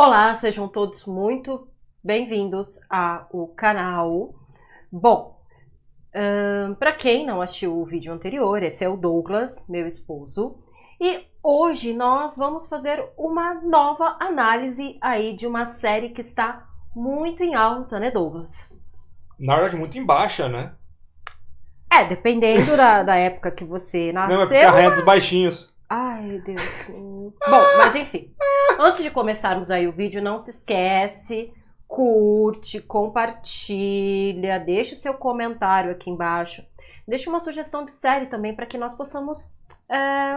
Olá, sejam todos muito bem-vindos ao canal. Bom, para quem não assistiu o vídeo anterior, esse é o Douglas, meu esposo, e hoje nós vamos fazer uma nova análise aí de uma série que está muito em alta, né, Douglas? Na verdade, muito em baixa, né? Dependendo da época que você nasceu. Não, é porque a rainha dos baixinhos. Ai, Deus. Bom, mas enfim. Antes de começarmos aí o vídeo, não se esquece, curte, compartilha, deixa o seu comentário aqui embaixo. Deixa uma sugestão de série também para que nós possamos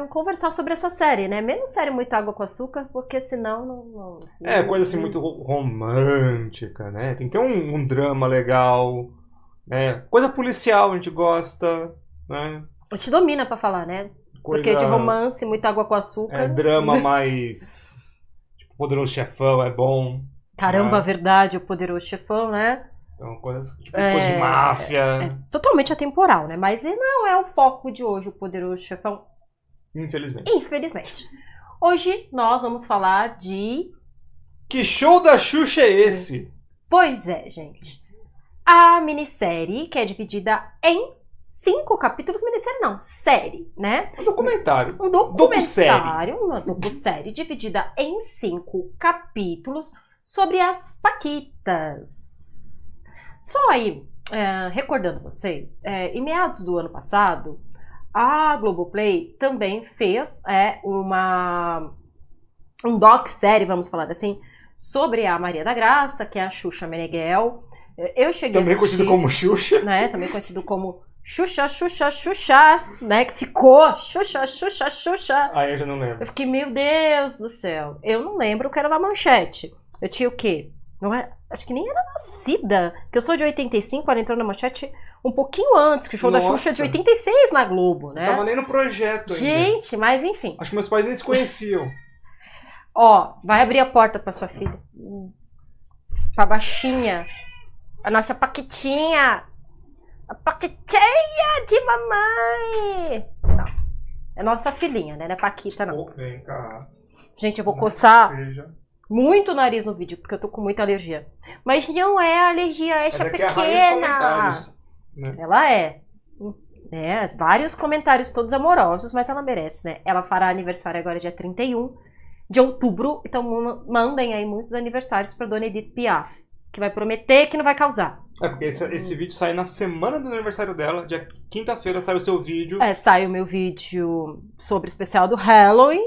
conversar sobre essa série, né? Menos série muito água com açúcar, porque senão não... Coisa assim muito romântica, né? Tem que ter um drama legal, né? Coisa policial a gente gosta, né? A gente domina pra falar, né? Porque de romance, muita água com açúcar... drama mais... tipo, Poderoso Chefão é bom. Caramba, né? Verdade, o Poderoso Chefão, né? Então, coisa de máfia. Totalmente atemporal, né? Mas não é o foco de hoje, o Poderoso Chefão. Infelizmente. Hoje nós vamos falar de... Que show da Xuxa é esse? Pois é, gente. A minissérie, que é dividida em 5 capítulos, minissérie não, série, né? Um documentário. Um documentário, uma docu-série dividida em 5 capítulos sobre as Paquitas. Só aí, recordando vocês, em meados do ano passado, a Globoplay também fez um doc-série, vamos falar assim, sobre a Maria da Graça, que é a Xuxa Meneghel. Eu cheguei também a assistir, conhecido como Xuxa. né? Também conhecido como Xuxa, né? Que ficou Xuxa. Aí eu já não lembro. Eu fiquei, meu Deus do céu. Eu não lembro o que era na Manchete. Eu tinha o quê? Não era, acho que nem era nascida. Que eu sou de 85, ela entrou na Manchete um pouquinho antes, que o show da Xuxa é de 86 na Globo, né? Não tava nem no projeto ainda. Gente, mas enfim. Acho que meus pais nem se conheciam. Ó, vai abrir a porta pra sua filha. Pra baixinha. A nossa Paquitinha. A Paquitinha de mamãe. Não. É nossa filhinha, né? Não é Paquita, não. Vem cá. Gente, eu vou coçar Seja. muito o nariz no vídeo, porque eu tô com muita alergia. Mas não é alergia, essa Mas é que é a rainha dos pequena. comentários, né? Ela é. Vários comentários todos amorosos, mas ela merece, né? Ela fará aniversário agora dia 31 de outubro. Então mandem aí muitos aniversários pra Dona Edith Piaf, que vai prometer que não vai causar. Porque esse vídeo sai na semana do aniversário dela, dia quinta-feira sai o seu vídeo. Sai o meu vídeo sobre o especial do Halloween.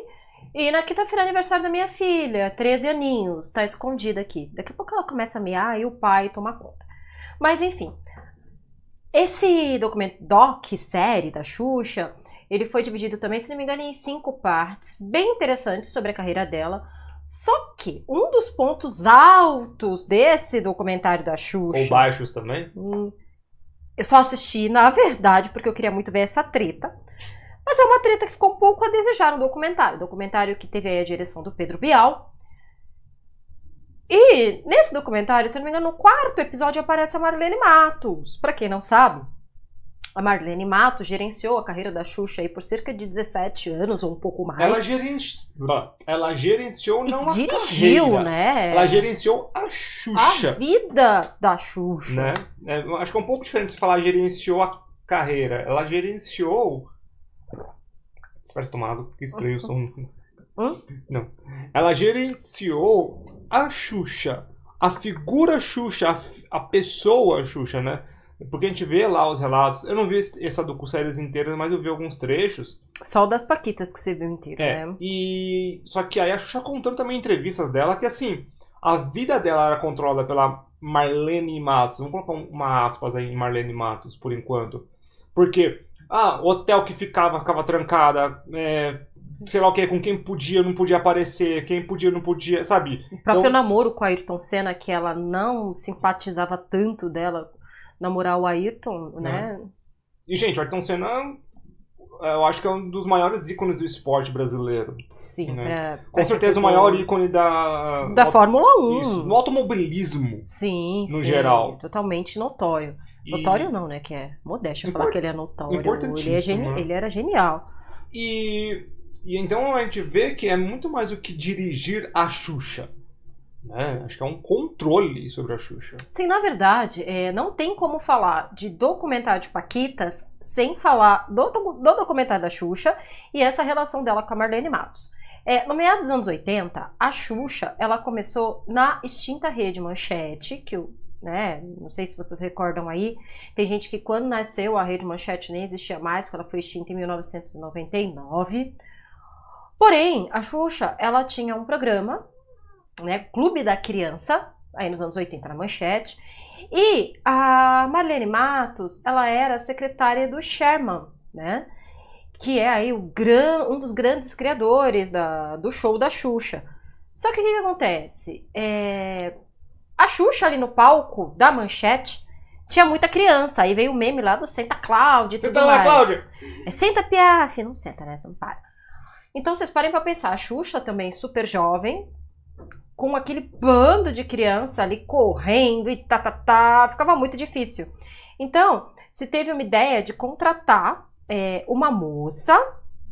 E na quinta-feira é aniversário da minha filha, 13 aninhos, tá escondida aqui. Daqui a pouco ela começa a miar e o pai toma conta. Mas enfim, esse doc-série da Xuxa, ele foi dividido também, se não me engano, em 5 partes, bem interessantes sobre a carreira dela. Só que um dos pontos altos desse documentário da Xuxa... Ou baixos também? Eu só assisti, na verdade, porque eu queria muito ver essa treta. Mas é uma treta que ficou um pouco a desejar no documentário. Documentário que teve aí a direção do Pedro Bial. E nesse documentário, se não me engano, no 4º episódio aparece a Marlene Matos. Pra quem não sabe, a Marlene Matos gerenciou a carreira da Xuxa aí por cerca de 17 anos ou um pouco mais. Ela gerenciou não a dirigiu, carreira, né? Ela gerenciou a Xuxa. A vida da Xuxa. Né? Acho que é um pouco diferente se falar gerenciou a carreira. Ela gerenciou... Isso parece tomado, que estranho o som. Não. Ela gerenciou a Xuxa. A figura Xuxa, a pessoa Xuxa, né? Porque a gente vê lá os relatos. Eu não vi essa docu-séries inteiras, mas eu vi alguns trechos. Só o das Paquitas que você viu inteiro, né? Só que aí a Xuxa contando também entrevistas dela que assim, a vida dela era controlada pela Marlene Matos. Vamos colocar uma aspas aí em Marlene Matos, por enquanto. Porque, hotel que ficava trancada, sei lá o que, com quem podia, não podia aparecer, quem podia, não podia, sabe? O próprio namoro com a Ayrton Senna, que ela não simpatizava tanto dela, namorar o Ayrton, né? E, gente, o Ayrton Senna, eu acho que é um dos maiores ícones do esporte brasileiro. Sim. Né? Com certeza o maior ícone da Fórmula 1. Isso, no automobilismo. Sim, no geral. Totalmente notório. Notório não, né? Que é modéstia falar que ele é notório. Importantíssimo. Ele era genial. E então a gente vê que é muito mais do que dirigir a Xuxa. né? Acho que é um controle sobre a Xuxa. Sim, na verdade, não tem como falar de documentário de Paquitas sem falar do documentário da Xuxa e essa relação dela com a Marlene Matos. No meados dos anos 80, a Xuxa ela começou na extinta Rede Manchete, que não sei se vocês recordam aí, tem gente que quando nasceu a Rede Manchete nem existia mais, porque ela foi extinta em 1999. Porém, a Xuxa ela tinha um programa, Clube da Criança, aí nos anos 80 na Manchete, e a Marlene Matos, ela era secretária do Sherman, né? Que é aí um dos grandes criadores do show da Xuxa. Só que o que acontece? A Xuxa ali no palco da Manchete tinha muita criança, aí veio o meme lá do Senta Cláudia e tudo mais. Senta lá, Cláudia! Senta, Piaf! Não senta, né? Você não para. Então vocês parem pra pensar, a Xuxa também super jovem, com aquele bando de criança ali correndo e ficava muito difícil. Então, se teve uma ideia de contratar uma moça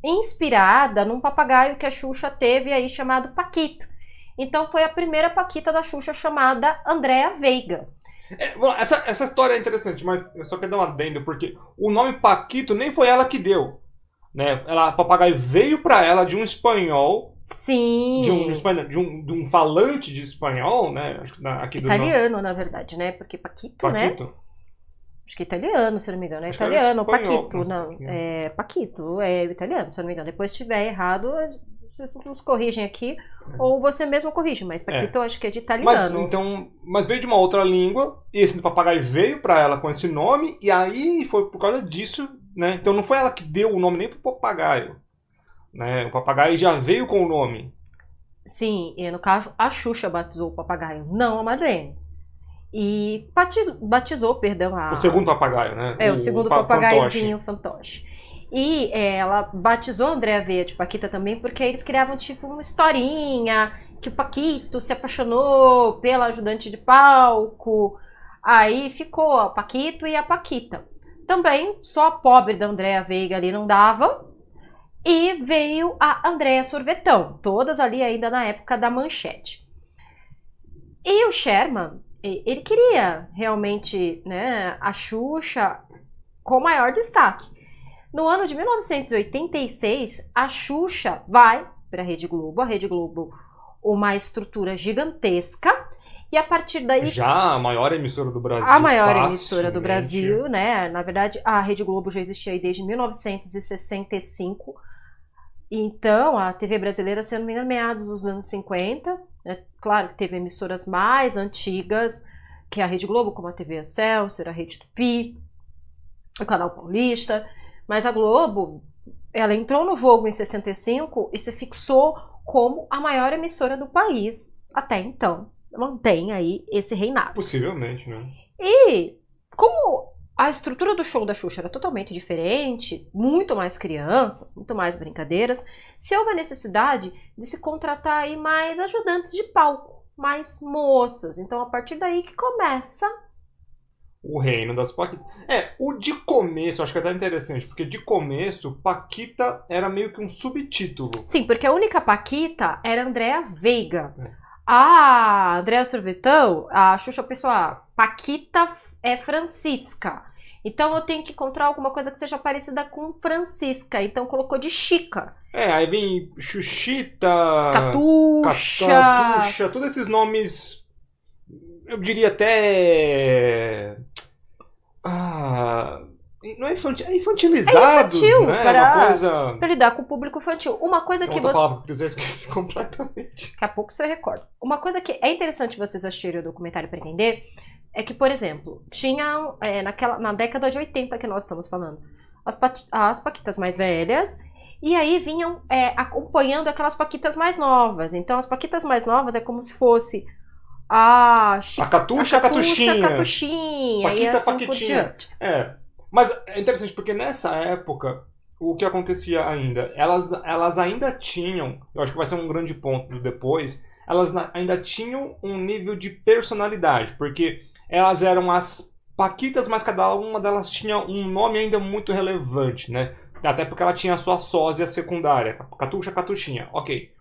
inspirada num papagaio que a Xuxa teve aí chamado Paquito. Então foi a primeira Paquita da Xuxa chamada Andréa Veiga. Essa história é interessante, mas eu só quero dar um adendo, porque o nome Paquito nem foi ela que deu. Né? O papagaio veio para ela de um espanhol. Sim. De um falante de espanhol, né? Acho que aqui italiano, na verdade, né? Porque Paquito, né? Acho que é italiano, se não me engano. É acho italiano, espanhol, Paquito. Não, Paquito, é italiano, se não me engano. Depois, se estiver errado, vocês nos corrigem aqui, ou você mesmo corrige, mas Paquito eu acho que é de italiano. Mas veio de uma outra língua, e esse papagaio veio para ela com esse nome, e aí foi por causa disso, né? Então não foi ela que deu o nome nem pro papagaio. Né? O papagaio já veio com o nome. Sim, e no caso a Xuxa batizou o papagaio, não a Marlene. E batizou, perdão, o segundo papagaio, né? O segundo papagaiozinho fantoche. E ela batizou a Andréa Veiga de Paquita também, porque eles criavam tipo uma historinha, que o Paquito se apaixonou pela ajudante de palco. Aí ficou a Paquito e a Paquita. Também, só a pobre da Andréa Veiga ali não dava. E veio a Andréa Sorvetão, todas ali ainda na época da Manchete. E o Sherman, ele queria realmente, né, a Xuxa com maior destaque. No ano de 1986, a Xuxa vai para a Rede Globo, uma estrutura gigantesca, e a partir daí... Já a maior emissora do Brasil. A maior emissora do Brasil, né? Na verdade, a Rede Globo já existia aí desde 1965. Então, a TV brasileira, se não me engano, meados dos anos 50. Né? Claro que teve emissoras mais antigas que a Rede Globo, como a TV Excelsior, a Rede Tupi, o Canal Paulista. Mas a Globo, ela entrou no jogo em 65 e se fixou como a maior emissora do país. Até então, mantém aí esse reinado. Possivelmente, né? E como a estrutura do show da Xuxa era totalmente diferente, muito mais crianças, muito mais brincadeiras, se houve a necessidade de se contratar aí mais ajudantes de palco, mais moças. Então, a partir daí que começa... o reino das Paquitas. O de começo, acho que é até interessante, porque de começo, Paquita era meio que um subtítulo. Sim, porque a única Paquita era Andréa Veiga. A Andréa Sorvetão, a Xuxa pensou, Paquita é Francisca. Então eu tenho que encontrar alguma coisa que seja parecida com Francisca. Então colocou de Chica. Aí vem Xuxita, Catuxa, todos esses nomes, eu diria até... não é infantil, é infantilizados, infantil, né? Uma coisa... Pra lidar com o público infantil. Uma coisa que você... palavra que eu esqueci completamente. Daqui a pouco você recorda. Uma coisa que é interessante vocês assistirem o documentário para entender é que, por exemplo, tinha na década de 80 que nós estamos falando, as Paquitas mais velhas, e aí vinham acompanhando aquelas Paquitas mais novas. Então, as Paquitas mais novas é como se fosse a Catuxa, Catuxinha. Paquita, e assim Paquitinha. Por diante. Mas é interessante porque nessa época, o que acontecia ainda? Elas ainda tinham, eu acho que vai ser um grande ponto depois, elas ainda tinham um nível de personalidade, porque elas eram as Paquitas, mas cada uma delas tinha um nome ainda muito relevante, né? Até porque ela tinha a sua sósia secundária, Catuxa, Catuxinha, ok.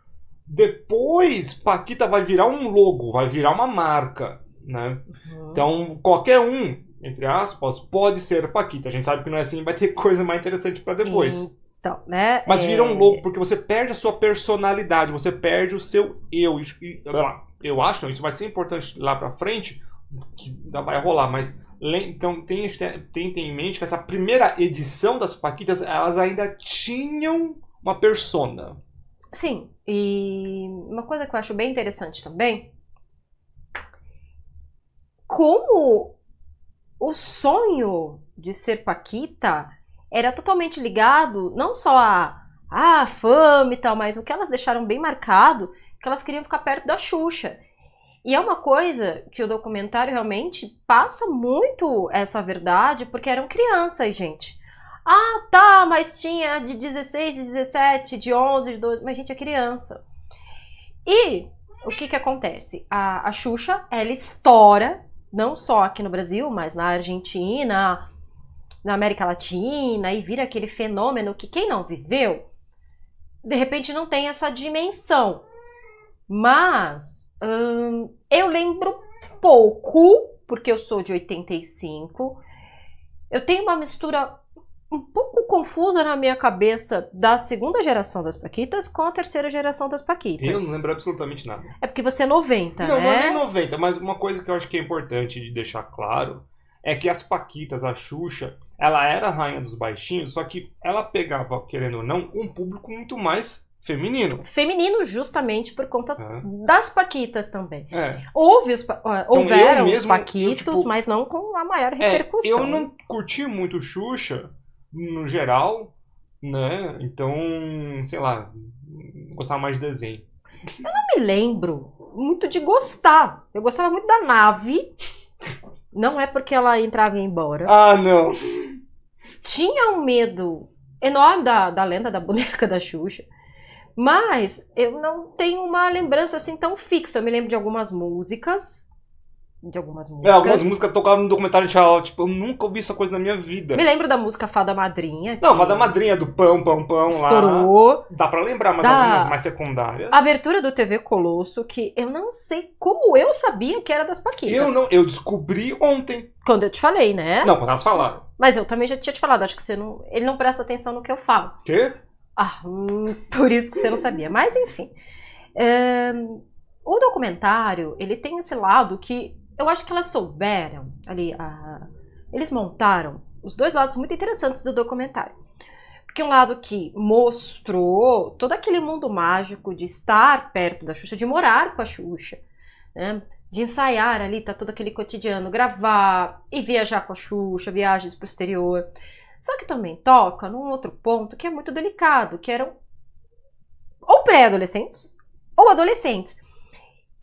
Depois, Paquita vai virar um logo, vai virar uma marca, né? Então, qualquer um, entre aspas, pode ser Paquita. A gente sabe que não é assim, vai ter coisa mais interessante pra depois. Então, né? Mas vira um logo, porque você perde a sua personalidade, você perde o seu eu. Eu acho que isso vai ser importante lá pra frente, que vai rolar, mas então tem em mente que essa primeira edição das Paquitas, elas ainda tinham uma persona. Sim, e uma coisa que eu acho bem interessante também, como o sonho de ser Paquita era totalmente ligado não só à fama e tal, mas o que elas deixaram bem marcado, que elas queriam ficar perto da Xuxa. E é uma coisa que o documentário realmente passa muito essa verdade, porque eram crianças, gente. Ah, tá, mas tinha de 16, de 17, de 11, de 12, mas gente é criança. E o que acontece? A Xuxa, ela estoura, não só aqui no Brasil, mas na Argentina, na América Latina, e vira aquele fenômeno que quem não viveu, de repente não tem essa dimensão. Mas eu lembro pouco, porque eu sou de 85, eu tenho uma mistura um pouco confusa na minha cabeça da segunda geração das Paquitas com a terceira geração das Paquitas. Eu não lembro absolutamente nada. É porque você é 90, não, né? Não é nem 90, mas uma coisa que eu acho que é importante de deixar claro é que as Paquitas, a Xuxa, ela era a rainha dos baixinhos, só que ela pegava, querendo ou não, um público muito mais feminino. Feminino justamente por conta das Paquitas também. Houveram os Paquitos, mas não com a maior repercussão. Eu não curti muito Xuxa, no geral, né? Então, sei lá, gostava mais de desenho. Eu não me lembro muito de gostar. Eu gostava muito da Nave. Não é porque ela entrava e ia embora. Ah, não! Tinha um medo enorme da lenda da boneca da Xuxa. Mas eu não tenho uma lembrança assim tão fixa. Eu me lembro de algumas músicas. Algumas músicas tocavam no documentário de falava, tipo, eu nunca ouvi essa coisa na minha vida. Me lembro da música Fada Madrinha. Não, Fada Madrinha do Pão, Pão, Pão estourou. Lá. Dá pra lembrar, mas algumas mais secundárias. A abertura do TV Colosso, que eu não sei como eu sabia que era das Paquitas. Eu descobri ontem. Quando eu te falei, né? Não, quando elas falaram. Mas eu também já tinha te falado, acho que ele não presta atenção no que eu falo. Quê? Por isso que você não sabia. Mas enfim. O documentário, ele tem esse lado que eu acho que elas souberam ali, eles montaram os dois lados muito interessantes do documentário. Porque um lado que mostrou todo aquele mundo mágico de estar perto da Xuxa, de morar com a Xuxa, né? De ensaiar ali, tá todo aquele cotidiano, gravar e viajar com a Xuxa, viagens pro exterior. Só que também toca num outro ponto que é muito delicado, que eram ou pré-adolescentes ou adolescentes.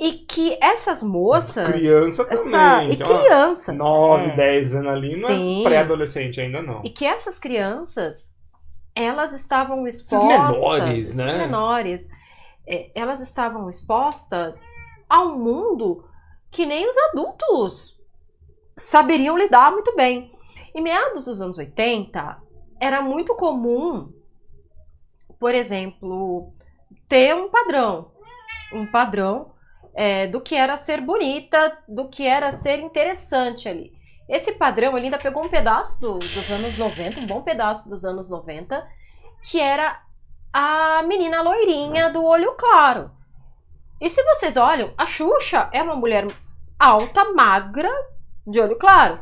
E que essas moças... Criança também. Criança. 9, 10 anos ali, Sim. Não é pré-adolescente ainda não. E que essas crianças, elas estavam expostas... Esses menores, elas estavam expostas a um mundo que nem os adultos saberiam lidar muito bem. Em meados dos anos 80, era muito comum, por exemplo, ter um padrão do que era ser bonita, do que era ser interessante ali. Esse padrão ele ainda pegou um pedaço dos anos 90, um bom pedaço dos anos 90, que era a menina loirinha do olho claro. E se vocês olham, a Xuxa é uma mulher alta, magra, de olho claro.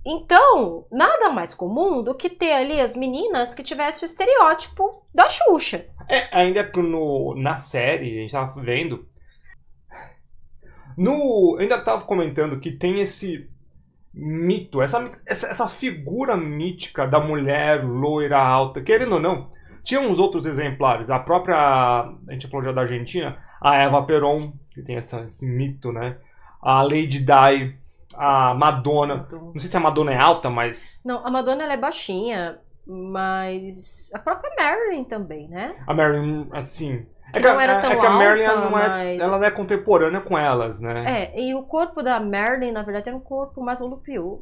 Então, nada mais comum do que ter ali as meninas que tivessem o estereótipo da Xuxa. Ainda que na série, a gente tava vendo... Eu ainda tava comentando que tem esse mito, essa figura mítica da mulher loira alta, querendo ou não. Tinha uns outros exemplares, a própria, a gente falou já da Argentina, a Eva Perón, que tem esse mito, né? A Lady Di, a Madonna. Não sei se a Madonna é alta, mas... Não, a Madonna ela é baixinha, mas a própria Marilyn também, né? A Marilyn, assim... Que não era tão que a Marilyn alta, mas... ela não é contemporânea com elas, né? E o corpo da Marilyn, na verdade, era um corpo mais volúpio.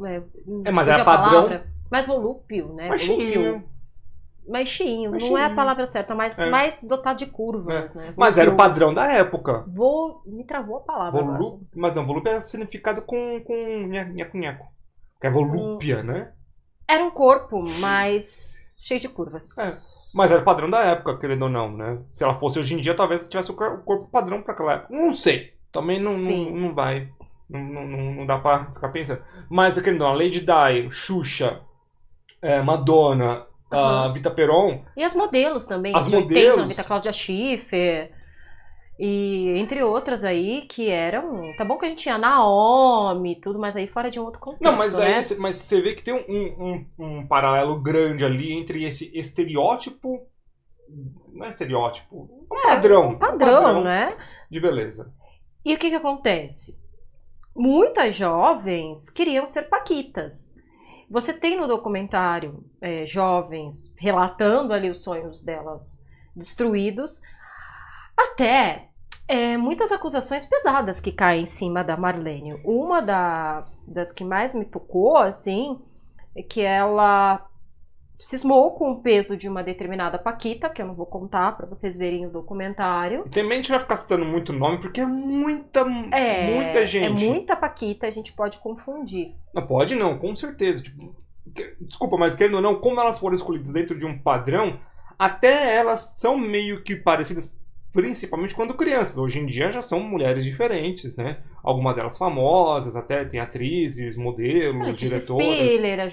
Mas era padrão. Mais volúpio, né? Baixinho. mais cheinho. Mais Não é a cheinho. palavra certa, mas mais dotado de curvas, né? Mas era o padrão da época. Me travou a palavra agora. Mas não, volúpia é significado com nhaco-nhaco. Que é volúpia, né? Era um corpo mais cheio de curvas. Mas era o padrão da época, querendo ou não, né? Se ela fosse hoje em dia, talvez tivesse o corpo padrão pra aquela época. Não sei. Também não vai. Não dá pra ficar pensando. Mas, querendo ou não, Lady Di, Xuxa, Madonna, Vita Peron. E as modelos também. As de 80, modelos. Vita Cláudia Schiffer. E entre outras aí que eram. Tá bom que a gente tinha Naomi e tudo, mas aí fora de um outro contexto. Não, mas aí né? mas você vê que tem um paralelo grande ali entre esse estereótipo. Não é estereótipo. Um padrão. Um padrão, né? De beleza. E o que acontece? Muitas jovens queriam ser paquitas. Você tem no documentário jovens relatando ali os sonhos delas destruídos. Até muitas acusações pesadas que caem em cima da Marlene. Uma das que mais me tocou, assim, é que ela cismou com o peso de uma determinada paquita, que eu não vou contar para vocês verem o documentário. E também a gente vai ficar citando muito nome, porque é muita gente. É muita paquita, a gente pode confundir. Não pode não, com certeza. Tipo, desculpa, mas querendo ou não, como elas foram escolhidas dentro de um padrão, até elas são meio que parecidas, principalmente quando crianças. Hoje em dia já são mulheres diferentes, né? Algumas delas famosas, até tem atrizes, modelos, diretoras. Spiller, a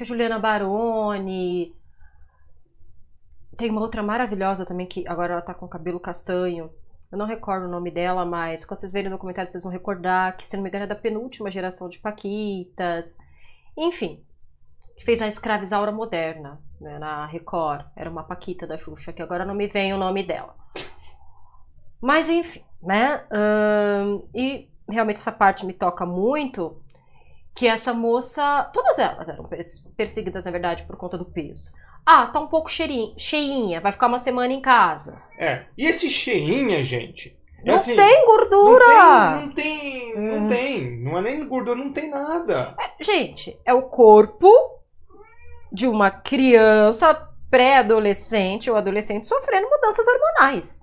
Juliana Baroni. Tem uma outra maravilhosa também, que agora ela tá com cabelo castanho. Eu não recordo o nome dela, mas quando vocês verem no documentário vocês vão recordar que, se não me engano, é da penúltima geração de paquitas. Enfim, que fez a Escravizaura Moderna, né, na Record. Era uma paquita da Xuxa, que agora não me vem o nome dela. Mas enfim, né? E realmente essa parte me toca muito, que essa moça... Todas elas eram perseguidas, na verdade, por conta do peso. Tá um pouco cheinha, vai ficar uma semana em casa. E esse cheinha, gente... Não tem gordura! Não tem. Não é nem gordura, não tem nada. Gente, é o corpo de uma criança pré-adolescente ou adolescente sofrendo mudanças hormonais.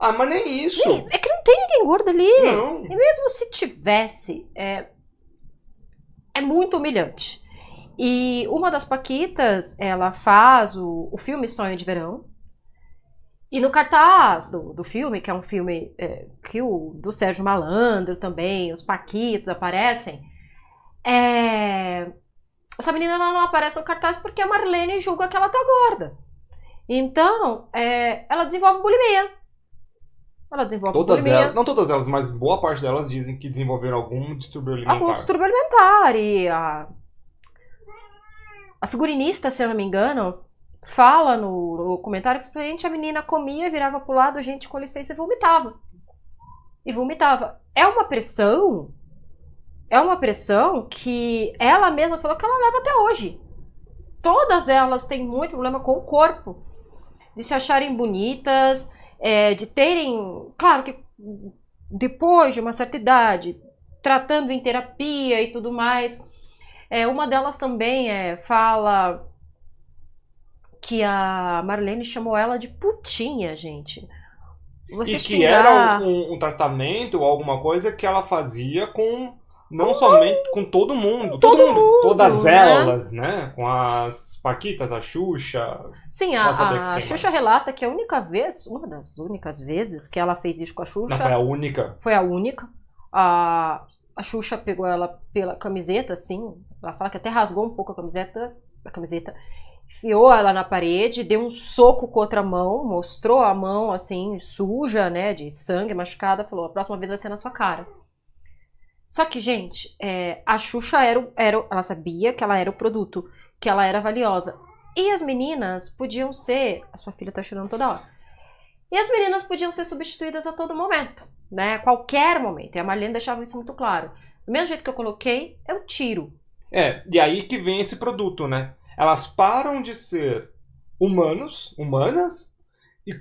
Mas nem isso. É que não tem ninguém gordo ali. Não. E mesmo se tivesse, é muito humilhante. E uma das paquitas, ela faz o filme Sonho de Verão. E no cartaz do filme, que é um filme do Sérgio Malandro também, os paquitos aparecem, essa menina ela não aparece no cartaz porque a Marlene julga que ela tá gorda. Então, ela desenvolve bulimia. Elas, não todas elas, mas boa parte delas dizem que desenvolveram algum distúrbio alimentar. E a figurinista, se eu não me engano, fala no comentário que simplesmente a menina comia, virava pro lado, gente, com licença, e vomitava. É uma pressão que ela mesma falou que ela leva até hoje. Todas elas têm muito problema com o corpo, de se acharem bonitas, de terem, claro que depois de uma certa idade, tratando em terapia e tudo mais. Uma delas também fala que a Marlene chamou ela de putinha, gente. E que era um tratamento ou alguma coisa que ela fazia não somente com todo mundo. Todas elas, né? Com as paquitas, a Xuxa. Sim, a Xuxa relata que uma das únicas vezes que ela fez isso com a Xuxa... Não, foi a única. Foi a única. A Xuxa pegou ela pela camiseta, assim. Ela fala que até rasgou um pouco a camiseta. Enfiou ela na parede, deu um soco com outra mão, mostrou a mão, assim, suja, né, de sangue, machucada, falou, a próxima vez vai ser na sua cara. Só que, gente, a Xuxa ela sabia que ela era o produto, que ela era valiosa. E as meninas podiam ser... A sua filha tá chorando toda hora. E as meninas podiam ser substituídas a todo momento, né, a qualquer momento. E a Marlene deixava isso muito claro. Do mesmo jeito que eu coloquei, eu tiro. E aí que vem esse produto, né? Elas param de ser humanas, e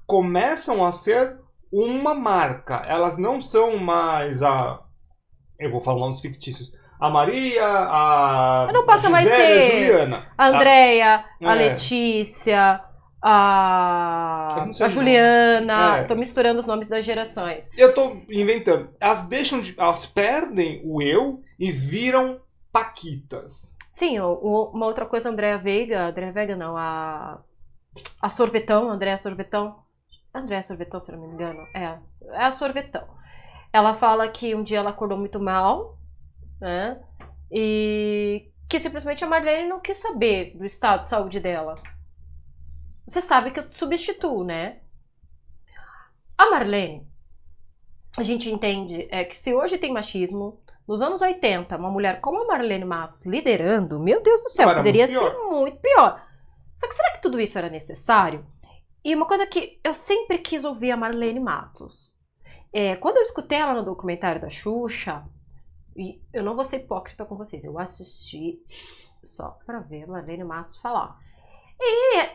começam a ser uma marca. Elas não são mais eu vou falar nomes fictícios. A Maria, a Não passa mais Gisele, a ser Juliana. a Andrea, a É. Letícia, Eu não sei a o Juliana. nome. É. Tô misturando os nomes das gerações. Eu tô inventando. Elas perdem o eu e viram Paquitas. Sim, uma outra coisa, a Andrea Veiga não, a Sorvetão, Andrea Sorvetão, se não me engano, é a Sorvetão. Ela fala que um dia ela acordou muito mal, né, e que simplesmente a Marlene não quis saber do estado de saúde dela. Você sabe que eu te substituo, né? A Marlene, a gente entende que se hoje tem machismo, nos anos 80, uma mulher como a Marlene Matos liderando, meu Deus do céu, Não, era poderia muito ser muito pior. Só que será que tudo isso era necessário? E uma coisa que eu sempre quis ouvir a Marlene Matos. Quando eu escutei ela no documentário da Xuxa, e eu não vou ser hipócrita com vocês, eu assisti só pra ver a Marlene Matos falar. E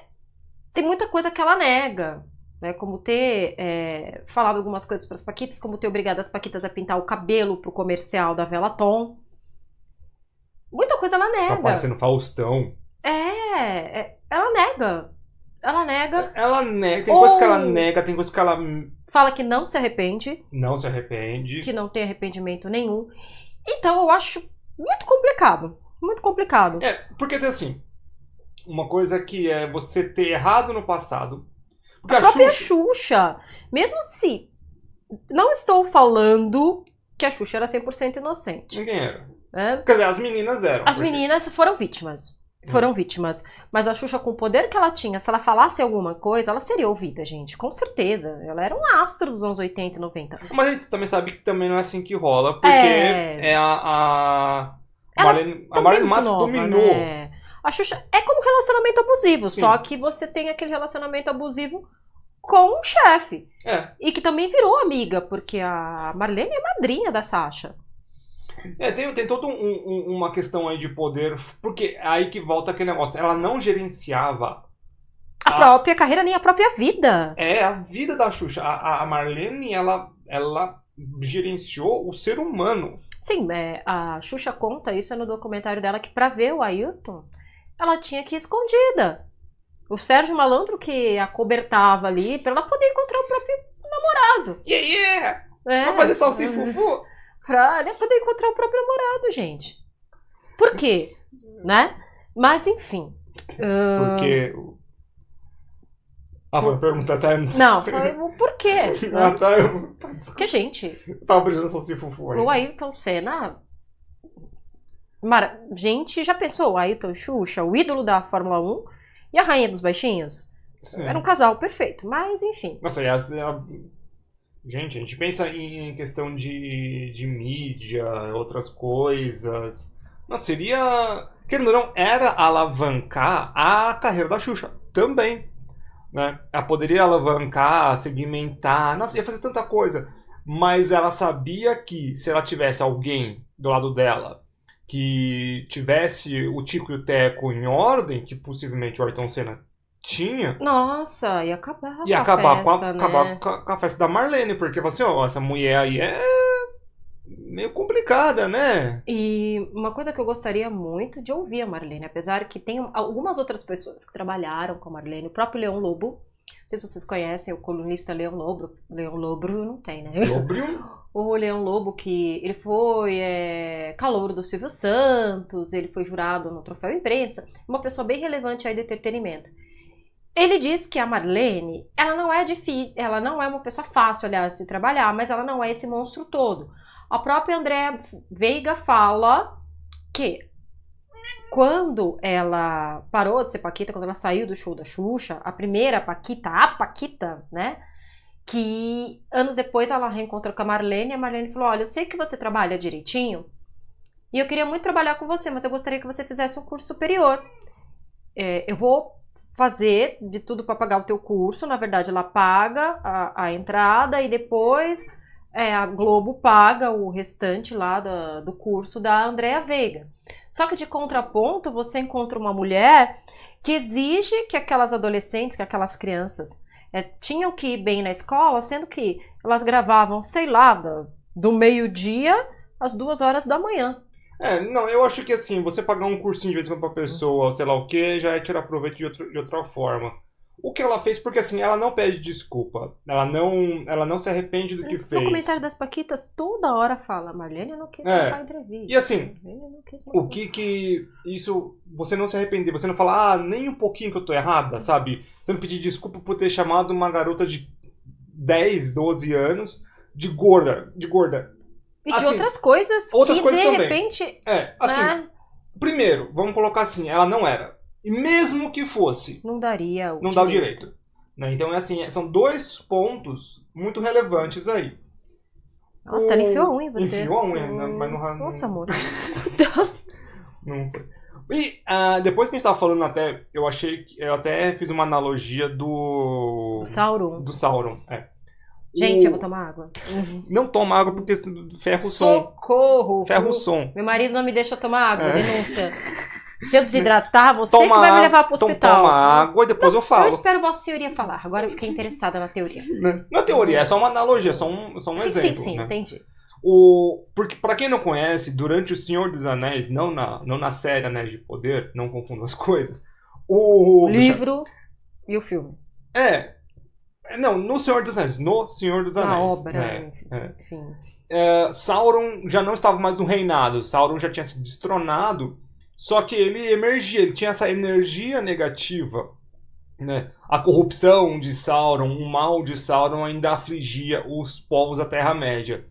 tem muita coisa que ela nega. Né, como ter falado algumas coisas para as Paquitas, como ter obrigado as Paquitas a pintar o cabelo pro comercial da Velaton. Muita coisa ela nega. Tá parecendo Faustão. Ela nega. Ela nega. Ela nega. Tem coisas que ela nega, tem coisas que ela Fala que não se arrepende. não se arrepende. Que não tem arrependimento nenhum. Então eu acho muito complicado. Muito complicado. Porque assim, uma coisa que é você ter errado no passado. Porque A própria Xuxa, mesmo se não estou falando que a Xuxa era 100% inocente. Ninguém era. Né? Quer dizer, as meninas eram. As meninas foram vítimas. Mas a Xuxa, com o poder que ela tinha, se ela falasse alguma coisa, ela seria ouvida, gente. Com certeza. Ela era um astro dos anos 80 e 90. Mas a gente também sabe que também não é assim que rola, porque a Marlene Matos nova, dominou. Né? A Xuxa é como relacionamento abusivo, Sim. só que você tem aquele relacionamento abusivo com um chefe. E que também virou amiga, porque a Marlene é madrinha da Sasha. Tem toda uma questão aí de poder, porque é aí que volta aquele negócio. Ela não gerenciava a própria carreira, nem a própria vida. A vida da Xuxa. A Marlene, ela gerenciou o ser humano. Sim, a Xuxa conta isso no documentário dela, que pra ver o Ailton, ela tinha que ir escondida. O Sérgio Malandro que a cobertava ali pra ela poder encontrar o próprio namorado. Vai fazer salsifufu? Pra ela poder encontrar o próprio namorado, gente. Por quê? Né? Mas, enfim. Porque... foi a pergunta, tá? Não, foi o porquê. Né? Porque, gente... Eu tava precisando salsifufu aí. O Ailton Senna... Gente, já pensou? O Ailton e Xuxa, o ídolo da Fórmula 1 e a rainha dos baixinhos? Sim. Era um casal perfeito, mas enfim. Nossa, gente, a gente pensa em questão de mídia, outras coisas. Nossa, seria... Querendo ou não, era alavancar a carreira da Xuxa também. Né? Ela poderia alavancar, segmentar, nossa, ia fazer tanta coisa. Mas ela sabia que se ela tivesse alguém do lado dela que tivesse o Tico e o Teco em ordem, que possivelmente o Ayrton Senna tinha... Nossa, ia acabar ia acabar né? com a festa da Marlene, porque assim, ó, essa mulher aí é meio complicada, né? E uma coisa que eu gostaria muito de ouvir a Marlene, apesar que tem algumas outras pessoas que trabalharam com a Marlene, o próprio Leão Lobo, não sei se vocês conhecem o colunista Leão Lobo não tem, né? O Leão Lobo, que ele foi calouro do Silvio Santos, ele foi jurado no Troféu Imprensa, uma pessoa bem relevante aí do entretenimento. Ele diz que a Marlene, ela não é difícil, ela não é uma pessoa fácil, aliás, de se trabalhar, mas ela não é esse monstro todo. A própria Andrea Veiga fala que quando ela parou de ser Paquita, quando ela saiu do show da Xuxa, a primeira Paquita, né? Que anos depois ela reencontrou com a Marlene e a Marlene falou: olha, eu sei que você trabalha direitinho e eu queria muito trabalhar com você, mas eu gostaria que você fizesse um curso superior. Eu vou fazer de tudo para pagar o teu curso. Na verdade, ela paga a entrada e depois a Globo paga o restante lá do curso da Andrea Veiga. Só que de contraponto, você encontra uma mulher que exige que aquelas adolescentes, que aquelas crianças tinham que ir bem na escola, sendo que elas gravavam, sei lá, do meio-dia às 2 horas da manhã. Não, eu acho que assim, você pagar um cursinho de vez em quando pra pessoa, sei lá o que, já é tirar proveito de outra forma. O que ela fez, porque assim, ela não pede desculpa. Ela não se arrepende do que No fez. comentário das Paquitas, toda hora fala, Marlene não quis marcar entrevista. E assim, o que isso, você não se arrepender, você não falar, nem um pouquinho que eu tô errada, sabe? Você não pedir desculpa por ter chamado uma garota de 10, 12 anos de gorda. E assim, de outras coisas outras que, coisas de também. repente... Assim, primeiro, vamos colocar assim, ela não era. E mesmo que fosse, não daria o não dá o direito. Né? Então, são dois pontos muito relevantes aí. Nossa, ela enfiou a unha em você. Enfiou a unha, mas não... Nossa, amor. Não foi. E depois que a gente tava falando eu achei que... Eu até fiz uma analogia do Sauron. Do Sauron, Gente, eu vou tomar água. Não toma água porque ferra o som. Socorro! Ferra o som. Meu marido não me deixa tomar água, denúncia. Se eu desidratar, você que vai me levar pro hospital. Então toma água e depois eu falo. Eu espero Vossa Senhoria falar. Agora eu fiquei interessada na teoria. Não é teoria, é só uma analogia, só um exemplo. Sim, né? entendi. Porque, pra quem não conhece, durante O Senhor dos Anéis, não na série Anéis de Poder, não confundam as coisas. O livro e o filme. Não, no Senhor dos Anéis. No Senhor dos Anéis. Na obra, enfim. Sauron já não estava mais no reinado. Sauron já tinha sido destronado. Só que ele emergia, ele tinha essa energia negativa. Né? A corrupção de Sauron, o mal de Sauron ainda afligia os povos da Terra-média.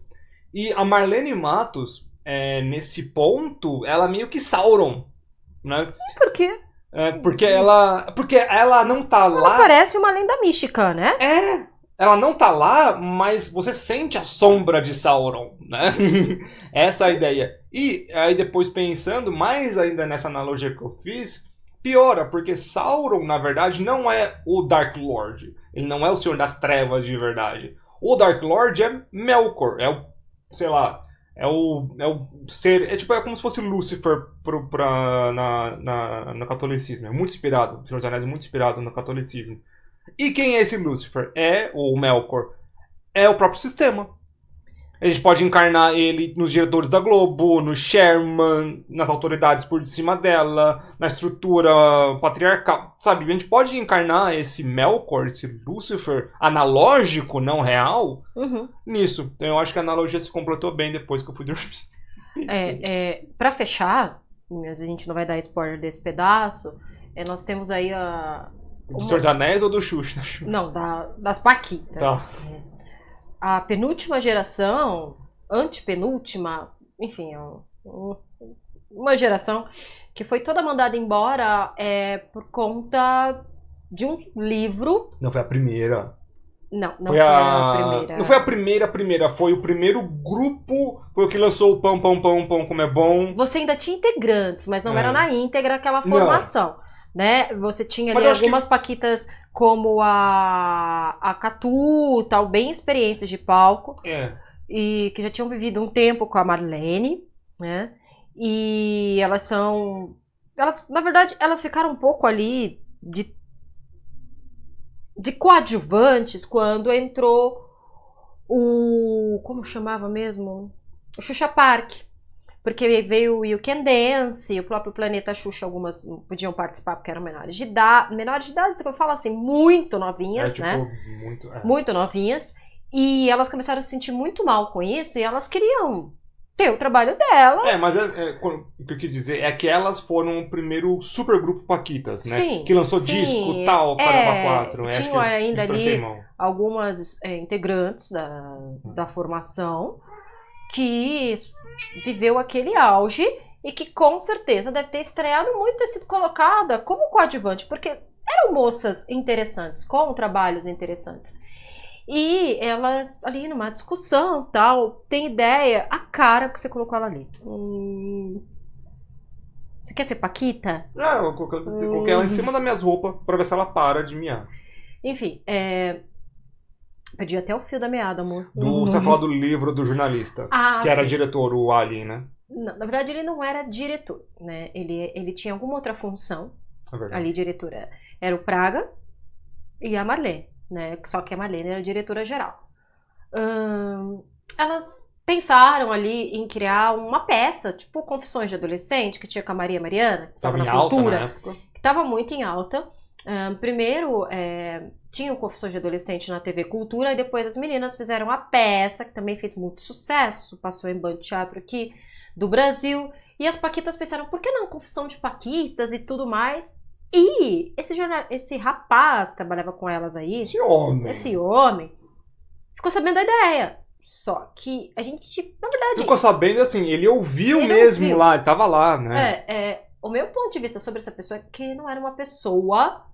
E a Marlene Matos, nesse ponto, ela meio que Sauron. Né? Por quê? Porque ela não tá lá... Ela parece uma lenda mística, né? Ela não tá lá, mas você sente a sombra de Sauron, né? Essa é a ideia. E aí depois pensando mais ainda nessa analogia que eu fiz, piora, porque Sauron, na verdade, não é o Dark Lord. Ele não é o Senhor das Trevas de verdade. O Dark Lord é Melkor, é o ser... É como se fosse Lúcifer no catolicismo. É muito inspirado. O Senhor dos Anéis é muito inspirado no catolicismo. E quem é esse Lúcifer? O Melkor. É o próprio sistema. A gente pode encarnar ele nos diretores da Globo, no Sherman, nas autoridades por cima dela, na estrutura patriarcal. Sabe? A gente pode encarnar esse Melkor, esse Lúcifer analógico, não real, nisso. Então eu acho que a analogia se completou bem depois que eu fui dormir. Pra fechar, mas a gente não vai dar spoiler desse pedaço, nós temos aí Do Senhor dos Anéis ou do Xuxa? Não, das Paquitas. Tá. A penúltima geração, antepenúltima, enfim, uma geração que foi toda mandada embora por conta de um livro. Não foi a primeira. Não foi a primeira. Não foi a primeira. Foi o primeiro grupo, foi o que lançou o Pão, Como é Bom. Você ainda tinha integrantes, mas não era na íntegra aquela formação. Né? Você tinha ali algumas paquitas como a Catu, tal, bem experientes de palco. E que já tinham vivido um tempo com a Marlene, né? E elas, na verdade, elas ficaram um pouco ali de coadjuvantes quando entrou como chamava mesmo? O Xuxa Park. Porque veio o You Can Dance, o próprio Planeta Xuxa, algumas podiam participar porque eram menores de idade. Menores de idade, eu falo assim, muito novinhas, né? Muito novinhas. E elas começaram a se sentir muito mal com isso e elas queriam ter o trabalho delas. Mas o que eu quis dizer é que elas foram o primeiro supergrupo Paquitas, né? Sim, que lançou disco, tal, Caramba 4. Tinham ainda ali algumas integrantes da formação que viveu aquele auge e que com certeza deve ter estreado muito, ter sido colocada como coadjuvante, porque eram moças interessantes, com trabalhos interessantes. E elas ali numa discussão, tal, tem ideia, a cara que você colocou ela ali. Você quer ser Paquita? Não, eu coloquei ela em cima das minhas roupas pra ver se ela para de miar. Enfim, perdi até o fio da meada, amor. Você falou do livro do jornalista, que era diretor, o Ali, né? Não, na verdade, ele não era diretor, né? Ele tinha alguma outra função. Ali, diretora era o Praga e a Marlene, né? Só que a Marlene era a diretora geral. Elas pensaram ali em criar uma peça, tipo Confissões de Adolescente, que tinha com a Maria Mariana, que estava na cultura, na época. que estava muito em alta. Primeiro, tinha o Confissões de Adolescente na TV Cultura, e depois as meninas fizeram a peça, que também fez muito sucesso, passou em banco de teatro aqui do Brasil, e as paquitas pensaram, por que não Confissão de Paquitas e tudo mais? E esse rapaz que trabalhava com elas aí, esse homem, ficou sabendo da ideia. Só que a gente, na verdade... Ficou sabendo assim, ele ouviu mesmo lá, ele tava lá, né? O meu ponto de vista sobre essa pessoa é que não era uma pessoa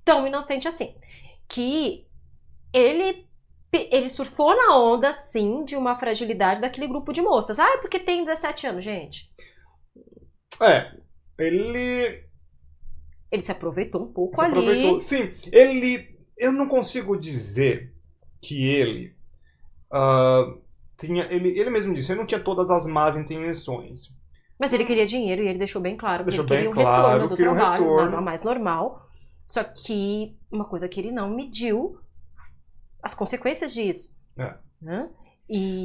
tão inocente assim. Que ele surfou na onda, sim, de uma fragilidade daquele grupo de moças. Porque tem 17 anos, gente. Ele se aproveitou um pouco ali. Aproveitou. Sim, eu não consigo dizer que ele tinha... Ele mesmo disse, ele não tinha todas as más intenções. Mas ele queria dinheiro e ele deixou bem claro que ele queria um retorno do trabalho, nada mais normal. Só que uma coisa que ele não mediu as consequências disso. Né?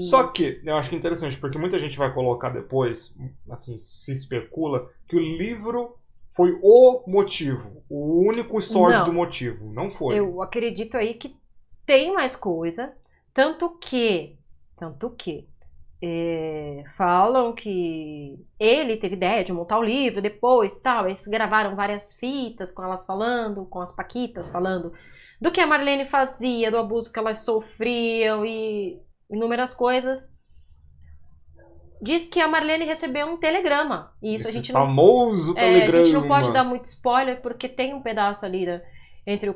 Só que, eu acho que é interessante, porque muita gente vai colocar depois, assim, se especula, que o livro foi o motivo, o único source do motivo. Não foi. Eu acredito aí que tem mais coisa, tanto que falam que ele teve ideia de montar o livro depois, tal, eles gravaram várias fitas com elas falando, com as paquitas falando do que a Marlene fazia, do abuso que elas sofriam e inúmeras coisas. Diz que a Marlene recebeu um telegrama. E isso Esse famoso telegrama. A gente não pode dar muito spoiler, porque tem um pedaço ali entre o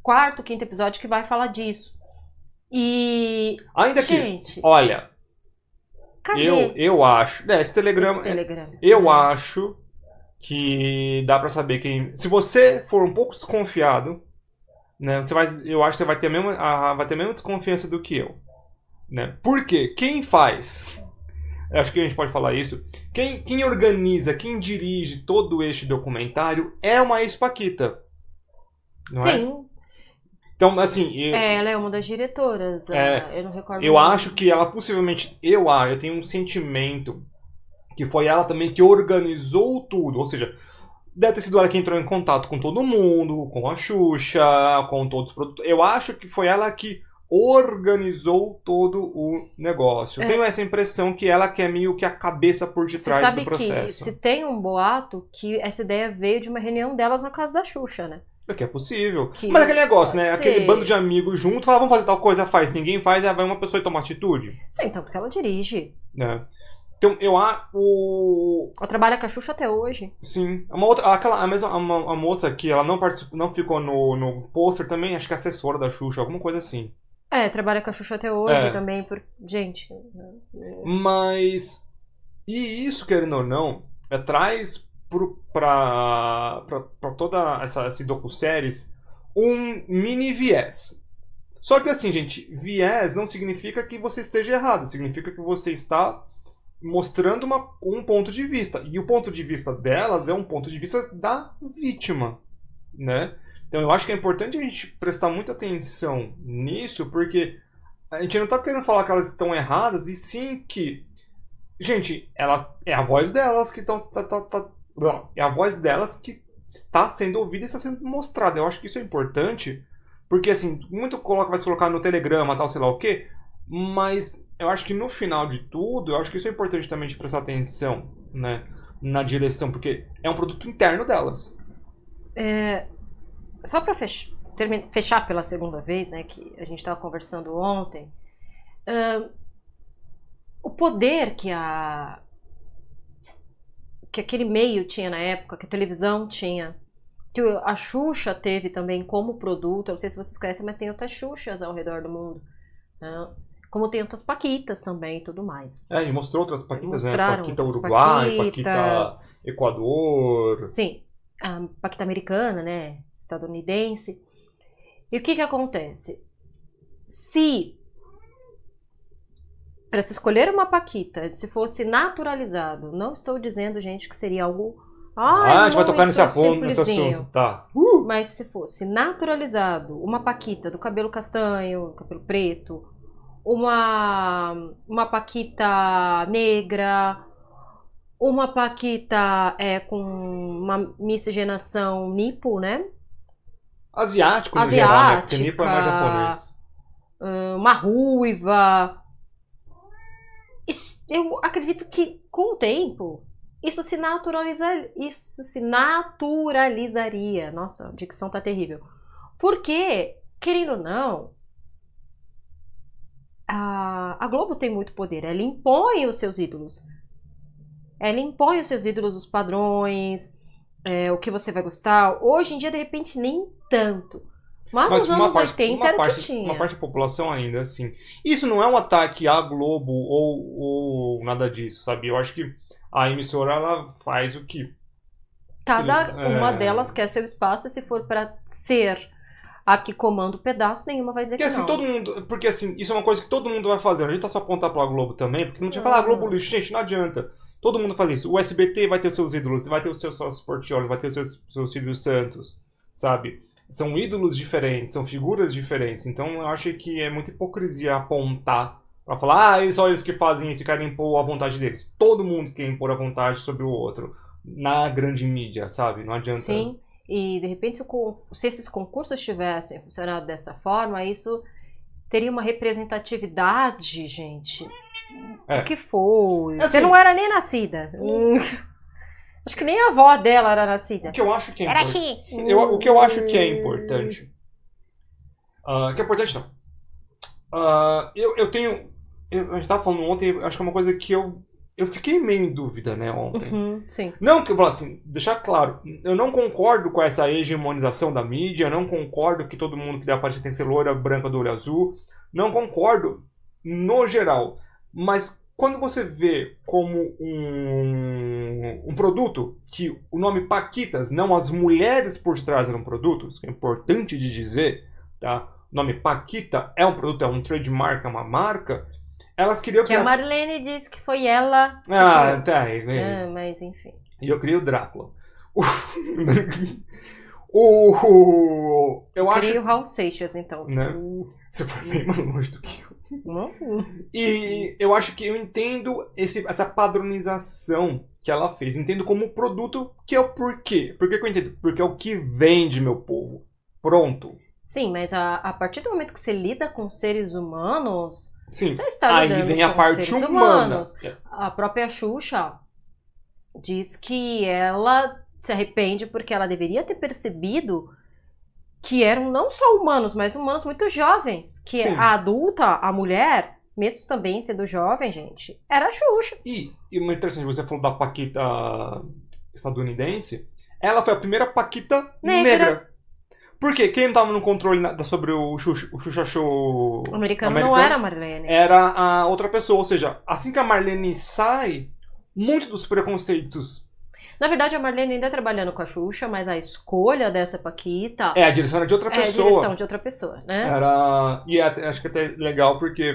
4º e 5º episódio que vai falar disso. E... Ainda gente, que, olha... Cadê? Eu acho... esse telegrama... Eu acho que dá pra saber quem... Se você for um pouco desconfiado, né, eu acho que você vai ter a mesma desconfiança do que eu. Né? Por quê? Quem faz... Eu acho que a gente pode falar isso. Quem organiza, quem dirige todo este documentário é uma ex-paquita. Não é? Sim. Então, assim... ela é uma das diretoras. Eu não recordo. Eu acho que ela possivelmente... Eu tenho um sentimento que foi ela também que organizou tudo. Ou seja, deve ter sido ela que entrou em contato com todo mundo, com a Xuxa, com todos os produtores. Eu acho que foi ela que organizou todo o negócio. Eu tenho essa impressão que ela que é meio que a cabeça por detrás do processo. Você sabe que se tem um boato que essa ideia veio de uma reunião delas na casa da Xuxa, né? Que é possível. Mas aquele negócio, né? Aquele bando de amigos junto, fala, vamos fazer tal coisa, faz. Ninguém faz, aí vai uma pessoa e toma atitude. Sim, então, porque ela dirige. Né? Então, ela trabalha com a Xuxa até hoje. Sim. A moça que ela não participou, não ficou no pôster também, acho que é assessora da Xuxa, alguma coisa assim. Trabalha com a Xuxa até hoje também, gente. Mas... E isso, querendo ou não, traz pra toda esse docu-séries um mini viés. Só que assim, gente, viés não significa que você esteja errado. Significa que você está mostrando um ponto de vista. E o ponto de vista delas é um ponto de vista da vítima, né? Então eu acho que é importante a gente prestar muita atenção nisso, porque a gente não está querendo falar que elas estão erradas, e sim que, gente, é a voz delas que é a voz delas que está sendo ouvida e está sendo mostrada. Eu acho que isso é importante, porque assim, muito vai se colocar no Telegrama, tal, sei lá o quê, mas eu acho que no final de tudo, eu acho que isso é importante também de prestar atenção, né, na direção, porque é um produto interno delas. Só para fechar pela segunda vez, né, que a gente estava conversando ontem, o poder que aquele meio tinha na época, que a televisão tinha, que a Xuxa teve também como produto, eu não sei se vocês conhecem, mas tem outras Xuxas ao redor do mundo, né? Como tem outras paquitas também e tudo mais. E mostrou outras paquitas, né? Paquita Uruguai, paquita Equador. Sim, a paquita americana, né? Estadunidense. E o que acontece? Para se escolher uma paquita, se fosse naturalizado, não estou dizendo, gente, que seria algo... a gente vai tocar nesse assunto, tá. Mas se fosse naturalizado uma paquita do cabelo castanho, cabelo preto, uma paquita negra, uma paquita com uma miscigenação nipo, né? Asiático no geral, né? Porque nipo é mais japonês. Uma ruiva. Eu acredito que com o tempo isso se naturalizaria. Nossa, a dicção tá terrível. Porque, querendo ou não, a Globo tem muito poder. Ela impõe os seus ídolos. Ela impõe os seus ídolos, os padrões, o que você vai gostar. Hoje em dia, de repente, nem tanto. Mas nos anos 80 era o que tinha. Uma parte da população ainda, assim. Isso não é um ataque à Globo ou nada disso, sabe? Eu acho que a emissora, ela faz o que... Cada uma delas quer seu espaço, e se for para ser a que comanda o pedaço, nenhuma vai dizer que assim, não. Todo mundo, porque assim, isso é uma coisa que todo mundo vai fazer. A gente tá só apontar pra Globo também, porque não tinha que falar Globo lixo. Gente, não adianta. Todo mundo faz isso. O SBT vai ter os seus ídolos, vai ter o seu Celso Portiolli, vai ter o seu Silvio Santos, sabe? São ídolos diferentes, são figuras diferentes. Então eu acho que é muita hipocrisia apontar pra falar, só eles que fazem isso e querem impor a vontade deles. Todo mundo quer impor a vontade sobre o outro. Na grande mídia, sabe? Não adianta. Sim, e de repente se esses concursos tivessem funcionado dessa forma, isso teria uma representatividade, gente. O que foi? Assim, você não era nem nascida. Acho que nem a avó dela era nascida. O que eu acho que é era importante. O que eu acho que é importante. Que é importante não. Eu tenho. A gente tava falando ontem, acho que é uma coisa que eu fiquei meio em dúvida, né, ontem. Sim. Não, que eu falo assim, deixar claro, eu não concordo com essa hegemonização da mídia, eu não concordo que todo mundo que der aparência tem que ser loira, branca, do olho azul. Não concordo, no geral. Mas quando você vê como um produto, que o nome Paquitas, não as mulheres por trás eram produtos, que é importante de dizer, tá? O nome Paquita é um produto, é um trademark, é uma marca. Elas queriam que a Marlene disse que foi ela. Tá. Mas enfim. E eu criei o Drácula. Eu criei o Raul Seixas, então. Né? Você foi bem mais longe do que eu. E eu acho que eu entendo essa padronização que ela fez. Entendo como produto, que é o porquê. Por que eu entendo? Porque é o que vende, meu povo. Pronto. Sim, mas a partir do momento que você lida com seres humanos... Sim, você está aí vem a parte humana. A própria Xuxa diz que ela se arrepende porque ela deveria ter percebido que eram não só humanos, mas humanos muito jovens. Que Sim. A adulta, a mulher, mesmo também sendo jovem, gente, era a Xuxa. E uma interessante, você falou da Paquita estadunidense, ela foi a primeira Paquita negra. Porque quem estava no controle sobre o Xuxa Show americano não era a Marlene. Era a outra pessoa. Ou seja, assim que a Marlene sai, muitos dos preconceitos... Na verdade, a Marlene ainda trabalhando com a Xuxa, mas a escolha dessa Paquita... a direção era de outra pessoa. É a direção de outra pessoa, né? E acho que até legal porque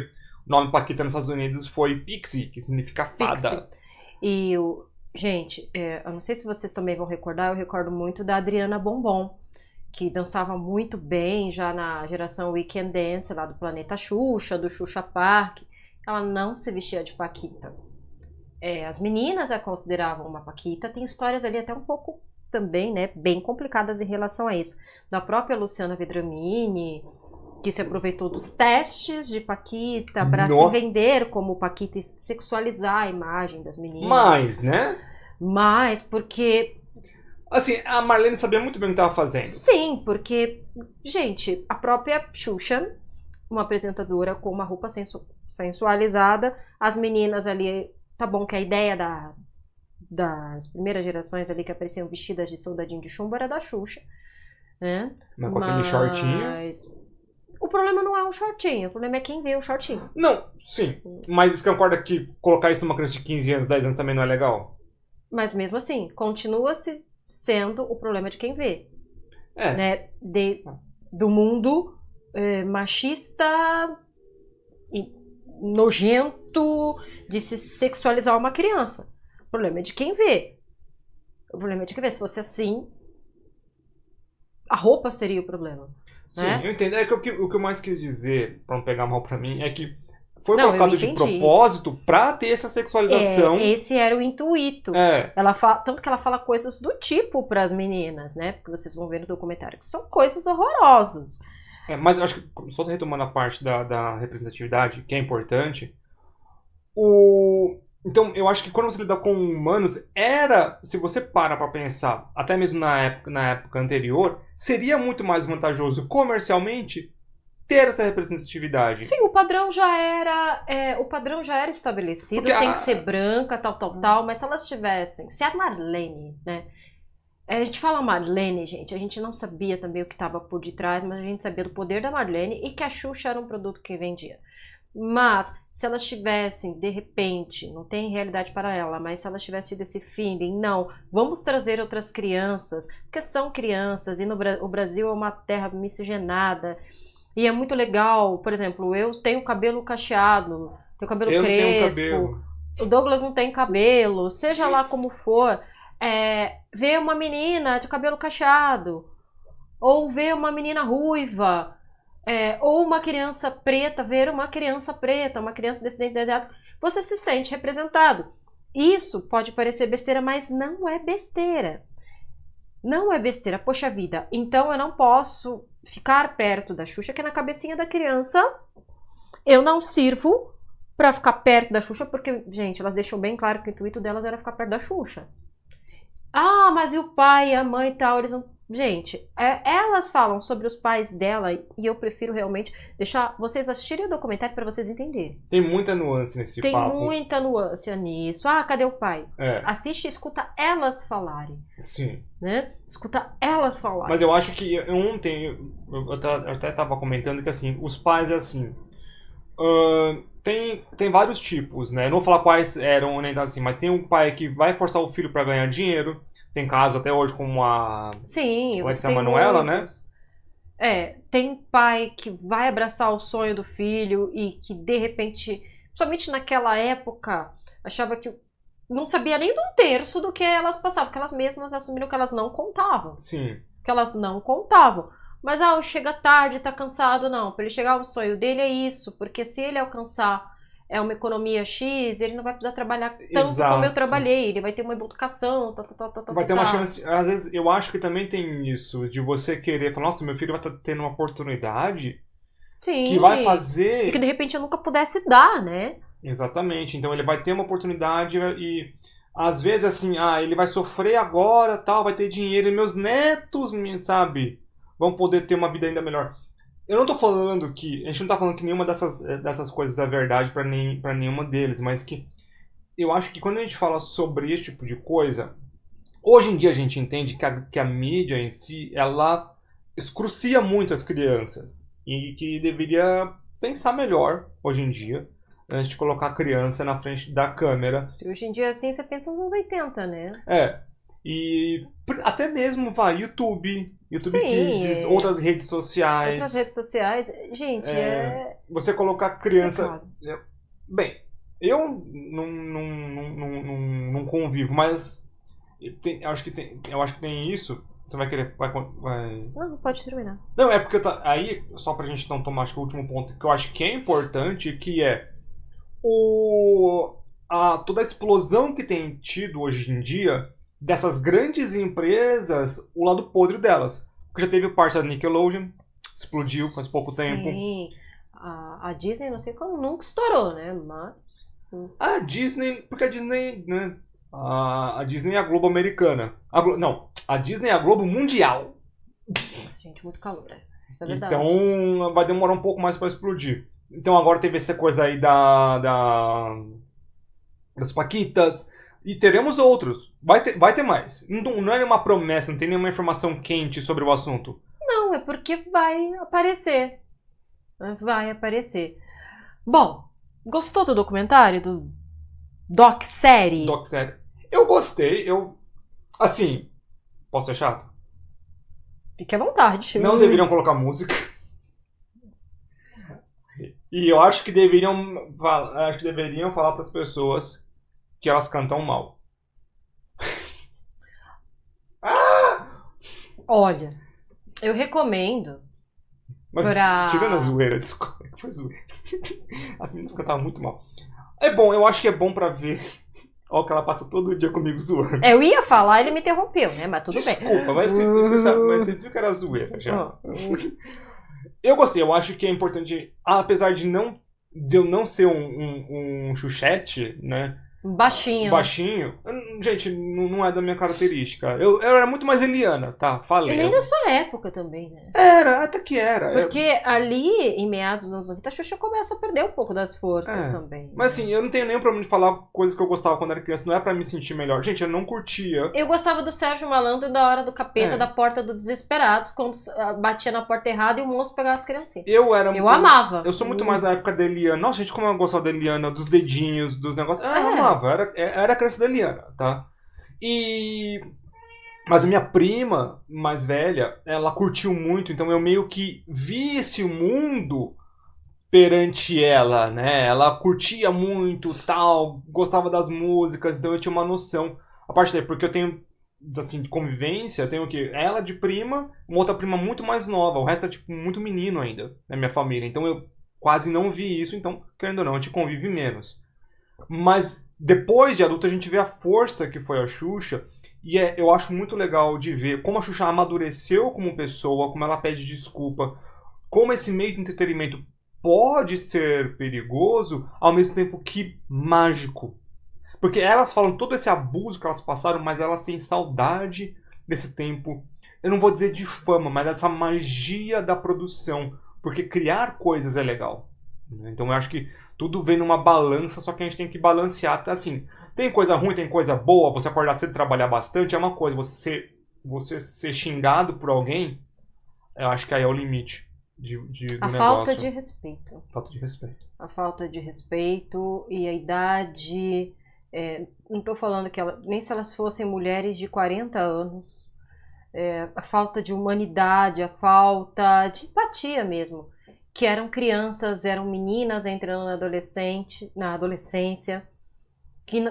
o nome Paquita nos Estados Unidos foi Pixie, que significa fada. E, gente, eu não sei se vocês também vão recordar, eu recordo muito da Adriana Bombom, que dançava muito bem já na geração Weekend Dance, lá do Planeta Xuxa, do Xuxa Park. Ela não se vestia de Paquita. As meninas a consideravam uma Paquita. Tem histórias ali até um pouco também, né, bem complicadas em relação a isso. Da própria Luciana Vedramini, que se aproveitou dos testes de Paquita para se vender como Paquita e sexualizar a imagem das meninas. Mas, porque... Assim, a Marlene sabia muito bem o que estava fazendo. Sim, porque, gente, a própria Xuxa, uma apresentadora com uma roupa sensualizada, as meninas ali, tá bom que a ideia das primeiras gerações ali que apareciam vestidas de soldadinho de chumbo era da Xuxa, né? Mas com aquele shortinho... O problema não é o shortinho, o problema é quem vê o shortinho. Não, sim, mas você concorda que colocar isso numa criança de 15 anos, 10 anos também não é legal? Mas mesmo assim, continua-se sendo o problema de quem vê. Né? Do mundo machista e nojento de se sexualizar uma criança. O problema é de quem vê. Se fosse assim, a roupa seria o problema. Sim, né? eu entendo. É que o que eu mais quis dizer, pra não pegar mal pra mim, é que foi Não, eu colocado de entendi. propósito pra ter essa sexualização. Esse era o intuito. É. Tanto que ela fala coisas do tipo pras meninas, né? Porque vocês vão ver no documentário que são coisas horrorosas. Mas eu acho que, só retomando a parte da representatividade, que é importante, então, eu acho que quando você lida com humanos, se você para pra pensar, até mesmo na época anterior, seria muito mais vantajoso comercialmente ter essa representatividade. Sim, o padrão já era estabelecido, Porque tem que ser branca, tal, mas se elas tivessem, se a Marlene, né? A gente fala Marlene, gente, a gente não sabia também o que estava por detrás, mas a gente sabia do poder da Marlene e que a Xuxa era um produto que vendia. Mas, se elas tivessem, de repente, não tem realidade para ela, mas se elas tivessem tido esse feeling, não, vamos trazer outras crianças, porque são crianças, e o Brasil é uma terra miscigenada, e é muito legal, por exemplo, eu tenho cabelo cacheado, tenho cabelo eu crespo, não tenho cabelo. o Douglas não tem cabelo, seja lá como for, ver uma menina de cabelo cacheado, ou ver uma menina ruiva, ou uma criança preta, ver uma criança preta, uma criança descendente de asiático, você se sente representado. Isso pode parecer besteira, mas não é besteira. Não é besteira, poxa vida. Então eu não posso ficar perto da Xuxa, que na cabecinha da criança eu não sirvo pra ficar perto da Xuxa, porque, gente, elas deixam bem claro que o intuito delas era ficar perto da Xuxa. Ah, mas e o pai, a mãe e tal, eles não... Gente, elas falam sobre os pais dela e eu prefiro realmente deixar vocês assistirem o documentário pra vocês entenderem. Tem muita nuance nesse Tem papo. muita nuance nisso. Ah, cadê o pai? É, Assiste e escuta elas falarem, sim. né? Escuta elas falarem. Mas eu acho que ontem, eu até tava comentando que assim, os pais assim. Tem vários tipos, né? Eu não vou falar quais eram nem nada assim, mas tem um pai que vai forçar o filho pra ganhar dinheiro. Tem casos até hoje como Sim, Alexia tem Manoela, né? muitos. Tem pai que vai abraçar o sonho do filho e que de repente, principalmente naquela época, achava que não sabia nem de um terço do que elas passavam, porque elas mesmas assumiram que elas não contavam. Sim. Que elas não contavam. Mas, chega tarde, tá cansado, não. Para ele chegar ao sonho dele é isso, porque se ele alcançar uma economia X, ele não vai precisar trabalhar tanto Exato. como eu trabalhei, ele vai ter uma educação, Vai ter uma chance. Às vezes, eu acho que também tem isso, de você querer falar, nossa, meu filho vai estar tendo uma oportunidade Sim. que vai fazer. E que de repente eu nunca pudesse dar, né? Exatamente. Então ele vai ter uma oportunidade e às vezes assim, ele vai sofrer agora, tal, vai ter dinheiro e meus netos, sabe, vão poder ter uma vida ainda melhor. Eu não tô falando que, a gente não tá falando que nenhuma dessas coisas é verdade pra nenhuma deles, mas que eu acho que quando a gente fala sobre esse tipo de coisa, hoje em dia a gente entende que a mídia em si, ela excrucia muito as crianças e que deveria pensar melhor hoje em dia antes de colocar a criança na frente da câmera. Hoje em dia, assim, você pensa nos anos 80, né? E até mesmo, YouTube Sim, Kids, outras redes sociais. Outras redes sociais, gente, Você colocar a criança... complicado. Bem, eu não convivo, mas eu acho que tem isso. Você vai querer... Vai... Não, pode terminar. Não, é porque aí, só pra gente não tomar, acho que o último ponto que eu acho que é importante, que é toda a explosão que tem tido hoje em dia dessas grandes empresas, o lado podre delas. Porque já teve parte da Nickelodeon, explodiu faz pouco tempo. Sim, a Disney, não sei como, nunca estourou, né? Mas... A Disney, porque a Disney, né? A Disney é a Globo americana. Não, a Disney é a Globo mundial. Nossa, gente, muito calor. Isso é verdade. Então vai demorar um pouco mais pra explodir. Então agora teve essa coisa aí das Paquitas. E teremos outros. Vai ter mais. Não é nenhuma promessa, não tem nenhuma informação quente sobre o assunto. Não, é porque vai aparecer. Vai aparecer. Bom, gostou do documentário? Do doc-série? Doc-série. Eu gostei, assim, posso ser chato? Fique à vontade. Não deveriam colocar música. E eu acho que deveriam falar para as pessoas que elas cantam mal. Olha, eu recomendo Mas tirando a zoeira, desculpa, foi zoeira. As meninas cantavam muito mal. É bom, eu acho que é bom pra ver. Ó, que ela passa todo dia comigo zoando. Eu ia falar, ele me interrompeu, né? Mas tudo bem. Desculpa, mas você viu que era zoeira já. Eu gostei, eu acho que é importante, apesar de eu não ser um chuchete, né? Baixinho. Gente, não é da minha característica. Eu era muito mais Eliana, tá? Falei. E nem da sua época também, né? Era, até que era. Porque ali, em meados dos anos 90, a Xuxa começa a perder um pouco das forças também. Mas assim, eu não tenho nenhum problema de falar coisas que eu gostava quando era criança. Não é pra me sentir melhor. Gente, eu não curtia. Eu gostava do Sérgio Malandro da Hora do Capeta, da Porta dos Desesperados, quando batia na porta errada e o monstro pegava as criancinhas. Eu amava. Eu sou muito mais da época da Eliana. Nossa, gente, como eu gostava da Eliana, dos dedinhos, dos negócios. Eu amava. Era a criança da Eliana, tá? Mas a minha prima mais velha, ela curtiu muito, então eu meio que vi esse mundo perante ela, né? Ela curtia muito, tal, gostava das músicas, então eu tinha uma noção. A parte daí, porque eu tenho, assim, de convivência, eu tenho o quê? Ela de prima, uma outra prima muito mais nova, o resto é, tipo, muito menino ainda, na minha família. Então eu quase não vi isso, então, querendo ou não, a gente convive menos. Mas depois de adulto a gente vê a força que foi a Xuxa e eu acho muito legal de ver como a Xuxa amadureceu como pessoa, como ela pede desculpa, como esse meio de entretenimento pode ser perigoso ao mesmo tempo que mágico. Porque elas falam todo esse abuso que elas passaram, mas elas têm saudade desse tempo, eu não vou dizer de fama, mas dessa magia da produção, porque criar coisas é legal. Então eu acho que tudo vem numa balança, só que a gente tem que balancear. Assim, tem coisa ruim, tem coisa boa. Você acordar cedo e trabalhar bastante é uma coisa. Você ser xingado por alguém, eu acho que aí é o limite do negócio. A falta de respeito. Falta de respeito. A falta de respeito e a idade. Não estou falando que nem se elas fossem mulheres de 40 anos. A falta de humanidade, a falta de empatia mesmo. Que eram crianças, eram meninas entrando na adolescência, que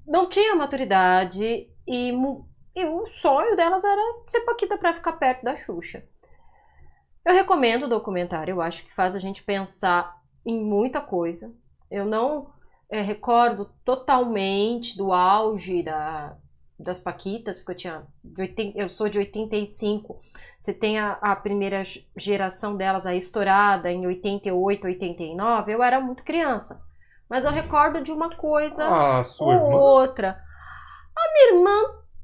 não tinham maturidade e o sonho delas era ser paquita para ficar perto da Xuxa. Eu recomendo o documentário, eu acho que faz a gente pensar em muita coisa. Eu não recordo totalmente do auge das paquitas, porque eu sou de 85. Você tem a primeira geração delas aí estourada em 88, 89. Eu era muito criança. Mas eu recordo de uma coisa ou outra. A minha irmã,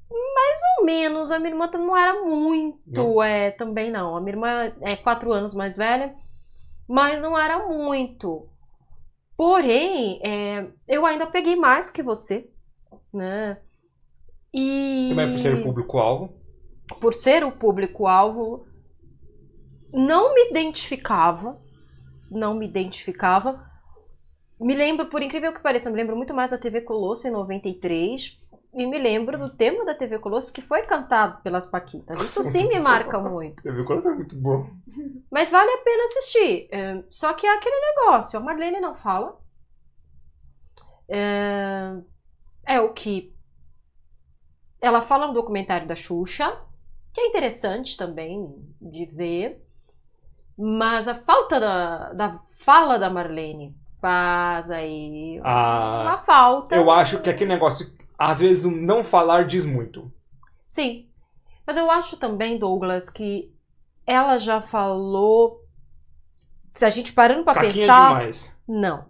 mais ou menos. A minha irmã não era muito, também não. A minha irmã é 4 anos mais velha, mas não era muito. Porém, eu ainda peguei mais que você, né? Também por ser o público-alvo. Por ser o público-alvo, não me identificava. Me lembro, por incrível que pareça, me lembro muito mais da TV Colosso em 93. E me lembro do tema da TV Colosso que foi cantado pelas paquitas. Isso sim me marca muito. A TV Colosso é muito bom. Mas vale a pena assistir. Só que é aquele negócio, a Marlene não fala. O que... Ela fala no documentário da Xuxa, que é interessante também de ver, mas a falta da fala da Marlene faz aí uma falta. Eu acho que aquele negócio, às vezes, o não falar diz muito. Sim, mas eu acho também, Douglas, que ela já falou, se a gente parando pra pensar... demais. Não,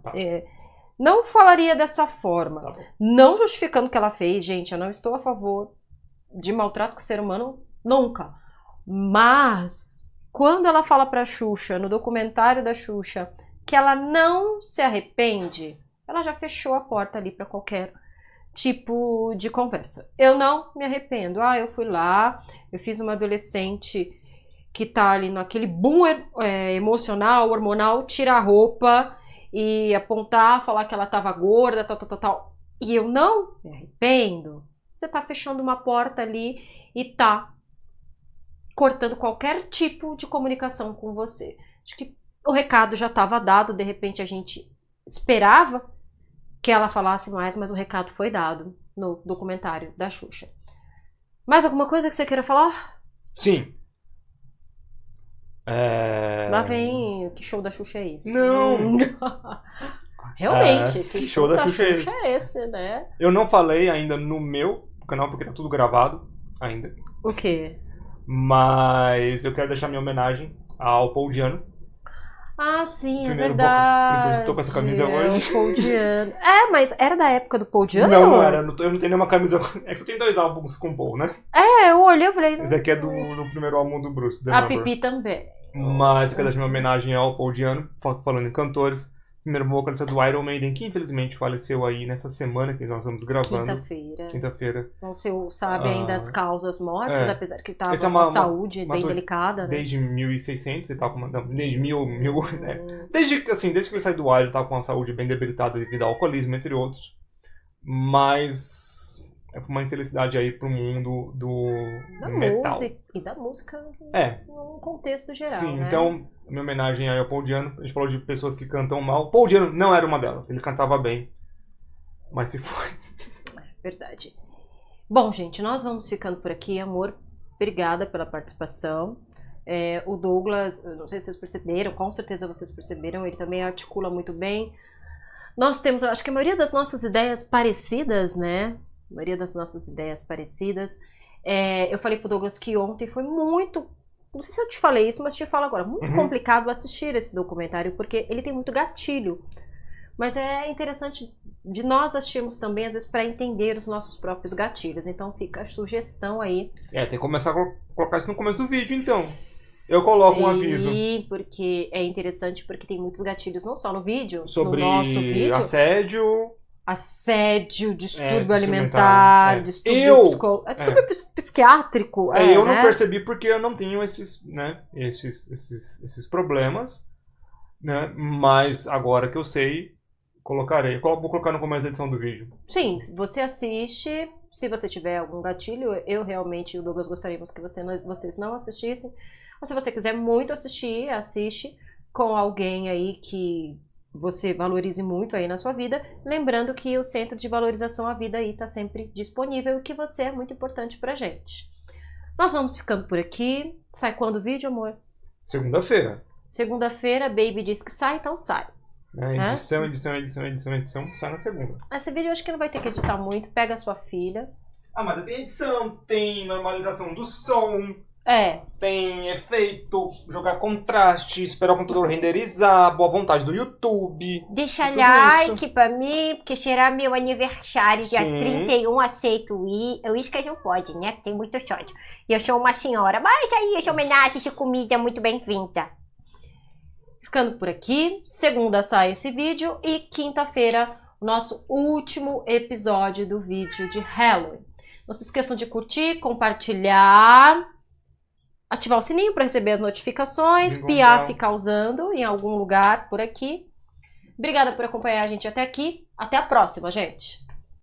não falaria dessa forma. Tá bom. Não justificando o que ela fez, gente, eu não estou a favor de maltrato com o ser humano. Nunca. Mas quando ela fala pra Xuxa, no documentário da Xuxa, que ela não se arrepende, ela já fechou a porta ali pra qualquer tipo de conversa. Eu não me arrependo. Eu fui lá, eu fiz uma adolescente que tá ali naquele boom emocional, hormonal, tirar a roupa e apontar, falar que ela tava gorda, tal. E eu não me arrependo. Você tá fechando uma porta ali e tá cortando qualquer tipo de comunicação com você. Acho que o recado já estava dado, de repente a gente esperava que ela falasse mais, mas o recado foi dado no documentário da Xuxa. Mais alguma coisa que você queira falar? Sim. Lá vem, que show da Xuxa é esse? Não! Realmente, que show da Xuxa é esse, né? Eu não falei ainda no meu canal, porque tá tudo gravado ainda. O quê? Mas eu quero deixar minha homenagem ao Paul Diano. Ah, sim, é Primeiro verdade. eu tô com essa camisa hoje. O Paul Diano. Mas era da época do Paul Diano? Não era. Eu não tenho nenhuma camisa. É que você tem 2 álbuns com o Paul, né? Eu olhei e falei... Esse aqui é do primeiro álbum do Bruce, The A Number. Pipi também. Mas eu quero deixar minha homenagem ao Paul Diano, falando em cantores. Primeiro vocalista do Iron Maiden, que infelizmente faleceu aí nessa semana que nós estamos gravando. Quinta-feira. Não se sabe ainda as causas mortas, apesar que ele tava com uma saúde bem delicada, né? Desde 1600 ele tava com desde né? Desde que ele saiu do ar ele tava com uma saúde bem debilitada devido ao alcoolismo, entre outros. Mas é uma infelicidade aí pro mundo da metal. E da música num contexto geral, sim, né? Então, minha homenagem aí ao Paul Diano. A gente falou de pessoas que cantam mal. Paul Diano não era uma delas. Ele cantava bem. Mas se foi. Verdade. Bom, gente, nós vamos ficando por aqui. Amor, obrigada pela participação. O Douglas, eu não sei se vocês perceberam, com certeza vocês perceberam, ele também articula muito bem. Nós temos, acho que a maioria das nossas ideias parecidas, né? A maioria das nossas ideias parecidas. Eu falei pro Douglas que ontem foi muito... Não sei se eu te falei isso, mas te falo agora. Muito complicado assistir esse documentário, porque ele tem muito gatilho. Mas é interessante de nós assistirmos também, às vezes, para entender os nossos próprios gatilhos. Então fica a sugestão aí. Tem que começar a colocar isso no começo do vídeo, então. Eu coloco um aviso. Sim, porque é interessante, porque tem muitos gatilhos, não só no vídeo, sobre no nosso vídeo. Assédio, distúrbio alimentar, distúrbio psiquiátrico. Eu não percebi porque eu não tenho esses problemas, né? Mas agora que eu sei, colocarei. Vou colocar no começo da edição do vídeo. Sim, você assiste. Se você tiver algum gatilho, eu realmente e o Douglas gostaríamos que vocês não assistissem. Ou se você quiser muito assistir, assiste com alguém aí que você valorize muito aí na sua vida, lembrando que o Centro de Valorização à Vida aí está sempre disponível e que você é muito importante pra gente. Nós vamos ficando por aqui. Sai quando o vídeo, amor? Segunda-feira. Segunda-feira, Baby diz que sai, então sai. Edição, sai na segunda. Esse vídeo eu acho que não vai ter que editar muito, pega a sua filha. Mas tem edição, tem normalização do som. Tem efeito, jogar contraste, esperar o computador renderizar, boa vontade do YouTube. Deixa like pra mim, porque será meu aniversário, dia 31, aceito o uísque não pode, né? Tem muito sódio. E eu sou uma senhora, mas aí essa homenagem, essa comida é muito bem-vinda. Ficando por aqui, segunda sai esse vídeo e quinta-feira o nosso último episódio do vídeo de Halloween. Não se esqueçam de curtir, compartilhar, ativar o sininho para receber as notificações, Pia ficar usando em algum lugar por aqui. Obrigada por acompanhar a gente até aqui. Até a próxima, gente!